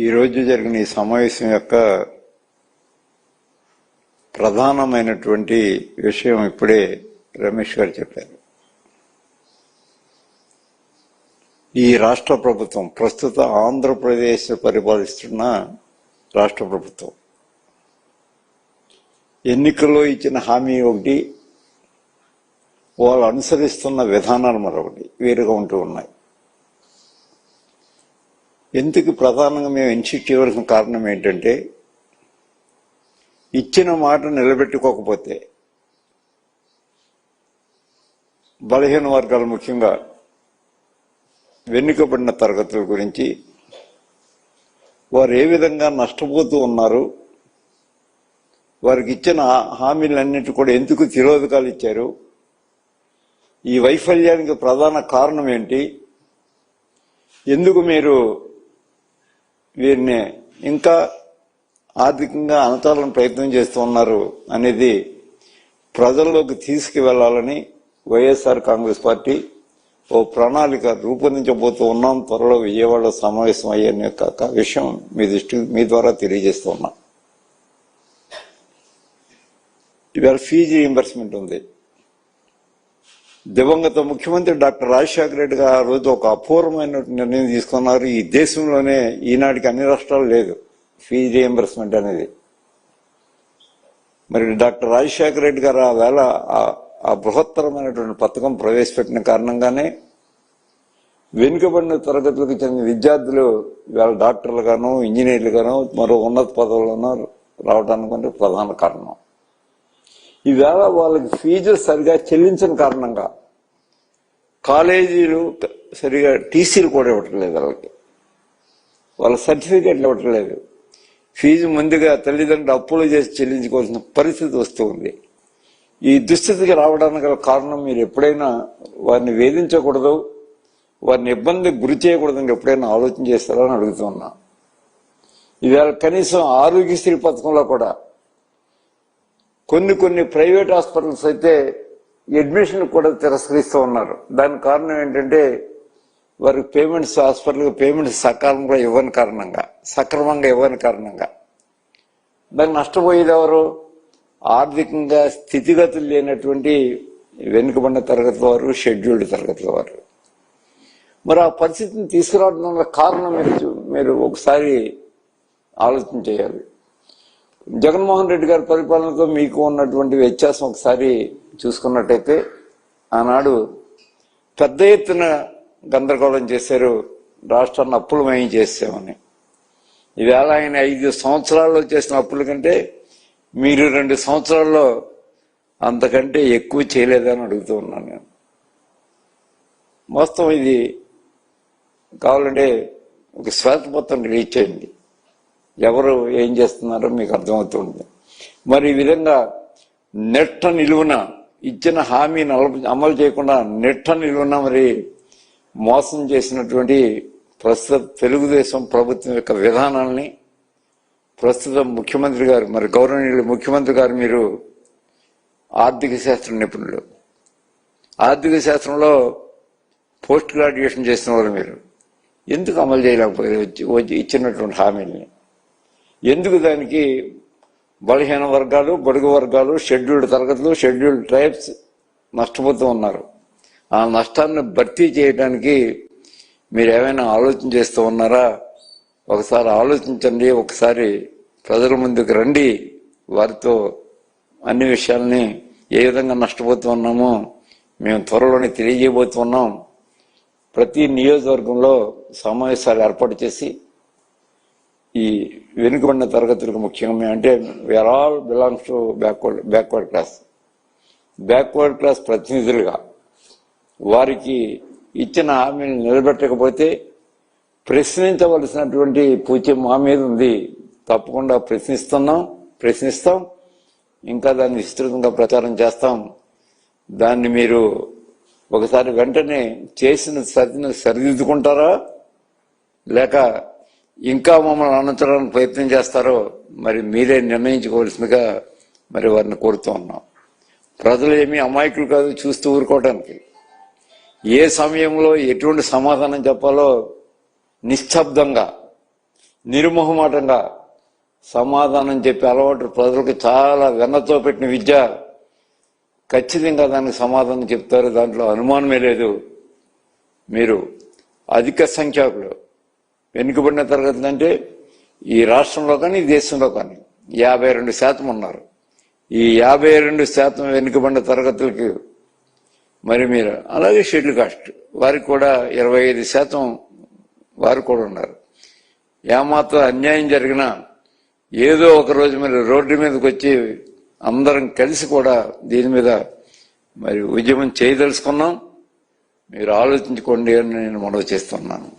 ఈరోజు జరిగిన ఈ సమావేశం యొక్క ప్రధానమైనటువంటి విషయం ఇప్పుడే రమేష్ గారు చెప్పారు. ఈ రాష్ట్ర ప్రభుత్వం, ప్రస్తుత ఆంధ్రప్రదేశ్ పరిపాలిస్తున్న రాష్ట్ర ప్రభుత్వం, ఎన్నికల్లో ఇచ్చిన హామీ ఒకటి, వాళ్ళు అనుసరిస్తున్న విధానాలు మరొకటి వేరుగా ఉంటూ ఉన్నాయి. ఎందుకు ప్రధానంగా మేము ఇన్సిస్ట్ చేయవలసిన కారణం ఏంటంటే, ఇచ్చిన మాట నిలబెట్టుకోకపోతే బలహీన వర్గాలు, ముఖ్యంగా వెనుకబడిన తరగతుల గురించి వారు ఏ విధంగా నష్టపోతూ ఉన్నారు, వారికి ఇచ్చిన హామీలన్నిటి కూడా ఎందుకు తిరోధకాలు ఇచ్చారు, ఈ వైఫల్యానికి ప్రధాన కారణం ఏంటి, ఎందుకు మీరు వీరిని ఇంకా ఆర్థికంగా అణచాలని ప్రయత్నం చేస్తూ ఉన్నారు అనేది ప్రజల్లోకి తీసుకువెళ్లాలని వైఎస్ఆర్ కాంగ్రెస్ పార్టీ ఓ ప్రణాళిక రూపొందించబోతూ ఉన్నాం. త్వరలో విజయవాడలో సమావేశం అయ్యే విషయం మీ ద్వారా తెలియజేస్తూ ఉన్నా. ఇవాళ ఫీజు రీయింబర్స్మెంట్ ఉంది. దివంగత ముఖ్యమంత్రి డాక్టర్ రాజశేఖర రెడ్డి గారు ఆ రోజు ఒక అపూర్వమైన నిర్ణయం తీసుకున్నారు. ఈ దేశంలోనే ఈనాటికి అన్ని రాష్ట్రాలు లేదు ఫీజు రీయింబర్స్మెంట్ అనేది. మరి డాక్టర్ రాజశేఖర రెడ్డి గారు ఆ వేళ ఆ బృహత్తరమైనటువంటి పథకం ప్రవేశపెట్టిన కారణంగానే వెనుకబడిన తరగతులకు చెందిన విద్యార్థులు ఇవాళ డాక్టర్లు గాను, ఇంజనీర్లు గాను, మరో ఉన్నత పదవులను రావడానికి ప్రధాన కారణం. ఈవేళ వాళ్ళకి ఫీజులు సరిగా చెల్లించిన కారణంగా కాలేజీలు సరిగా టీసీలు కూడా ఇవ్వట్లేదు, వాళ్ళ సర్టిఫికేట్లు ఇవ్వట్లేదు. ఫీజు ముందుగా తల్లిదండ్రులు అప్పులు చేసి చెల్లించుకోవాల్సిన పరిస్థితి వస్తూ ఉంది. ఈ దుస్థితికి రావడానికి గల కారణం, మీరు ఎప్పుడైనా వారిని వేధించకూడదు, వారిని ఇబ్బందికి గురి చేయకూడదని ఎప్పుడైనా ఆలోచన చేస్తారని అడుగుతున్నా. ఈవేళ కనీసం ఆరోగ్యశ్రీ పథకంలో కూడా కొన్ని ప్రైవేట్ హాస్పిటల్స్ అయితే అడ్మిషన్ కూడా తిరస్కరిస్తూ ఉన్నారు. దానికి కారణం ఏంటంటే, వారికి పేమెంట్స్, హాస్పిటల్కి పేమెంట్స్ సక్రమంగా ఇవ్వని కారణంగా దానికి నష్టపోయేది ఎవరు? ఆర్థికంగా స్థితిగతులు లేనటువంటి వెనుకబడిన తరగతుల వారు, షెడ్యూల్డ్ తరగతుల వారు. మరి ఆ పరిస్థితిని తీసుకురావడం కారణం మీరు ఒకసారి ఆలోచన చేయాలి. జగన్మోహన్ రెడ్డి గారి పరిపాలనతో మీకు ఉన్నటువంటి వ్యత్యాసం ఒకసారి చూసుకున్నట్టయితే, ఆనాడు పెద్ద ఎత్తున గందరగోళం చేశారు, రాష్ట్రాన్ని అప్పులమయం చేసామని. ఈవేళ ఆయన 5 సంవత్సరాల్లో చేసిన అప్పుల కంటే మీరు 2 సంవత్సరాల్లో అంతకంటే ఎక్కువ చేయలేదని అడుగుతూ ఉన్నాను నేను. మొత్తం ఇది కావాలంటే ఒక శ్వేతపత్రం రిలీజ్ చేయండి, ఎవరు ఏం చేస్తున్నారో మీకు అర్థమవుతుంది. మరి ఈ విధంగా నెట్ట నిలువున ఇచ్చిన హామీని అమలు చేయకుండా నెట్ట నిలువున మరి మోసం చేసినటువంటి ప్రస్తుత తెలుగుదేశం ప్రభుత్వం యొక్క విధానాల్ని ప్రస్తుత ముఖ్యమంత్రి గారు, మరి గౌరవనీయులు ముఖ్యమంత్రి గారు, మీరు ఆర్థిక శాస్త్ర నిపుణులు, ఆర్థిక శాస్త్రంలో పోస్ట్ గ్రాడ్యుయేషన్ చేసిన వాళ్ళు, మీరు ఎందుకు అమలు చేయలేకపోయారు ఇచ్చినటువంటి హామీల్ని? ఎందుకు దానికి బలహీన వర్గాలు, బడుగు వర్గాలు, షెడ్యూల్డ్ తరగతులు, షెడ్యూల్డ్ ట్రైబ్స్ నష్టపోతూ ఉన్నారు? ఆ నష్టాన్ని భర్తీ చేయడానికి మీరు ఏమైనా ఆలోచన చేస్తూ ఉన్నారా? ఒకసారి ఆలోచించండి, ఒకసారి ప్రజల ముందుకు రండి, వారితో అన్ని విషయాల్ని ఏ విధంగా నష్టపోతూ ఉన్నామో మేము త్వరలోనే తెలియజేయబోతున్నాం. ప్రతి నియోజకవర్గంలో సమావేశాలు ఏర్పాటు చేసి ఈ వెనుకబడిన తరగతులకు, ముఖ్యంగా అంటే we are all belongs to backward class ప్రతినిధులుగా వారికి ఇచ్చిన హామీని నిలబెట్టకపోతే ప్రశ్నించవలసినటువంటి పూజ్యం మా మీద ఉంది. తప్పకుండా ప్రశ్నిస్తాం, ఇంకా దాన్ని విస్తృతంగా ప్రచారం చేస్తాం. దాన్ని మీరు ఒకసారి వెంటనే చేసిన సరిదిద్దుకుంటారా, లేక ఇంకా మమ్మల్ని అనంతరానికి ప్రయత్నం చేస్తారో మరి మీరే నిర్ణయించుకోవాల్సిందిగా మరి వారిని కోరుతూ ఉన్నాం. ప్రజలు ఏమీ అమాయకులు కాదు చూస్తూ ఊరుకోవడానికి. ఏ సమయంలో ఎటువంటి సమాధానం చెప్పాలో నిశ్శబ్దంగా నిర్మోహమాటంగా సమాధానం చెప్పే అలవాటు ప్రజలకు చాలా వెన్నతో పెట్టిన విద్య. ఖచ్చితంగా దానికి సమాధానం చెప్తారు, దాంట్లో అనుమానమే లేదు. మీరు అధిక సంఖ్యాకులు వెనుకబడిన తరగతులు అంటే ఈ రాష్ట్రంలో కానీ ఈ దేశంలో కానీ 52% ఉన్నారు. ఈ 52% వెనుకబడిన తరగతులకి మరి మీరు అలాగే షెడ్యూల్ కాస్ట్ వారికి కూడా 25% వారు కూడా ఉన్నారు. ఏమాత్రం అన్యాయం జరిగినా ఏదో ఒక రోజు మరి రోడ్డు మీదకి వచ్చి అందరం కలిసి కూడా దీని మీద మరి ఉద్యమం చేయదలుచుకున్నాం. మీరు ఆలోచించుకోండి అని నేను మనవి చేస్తున్నాను.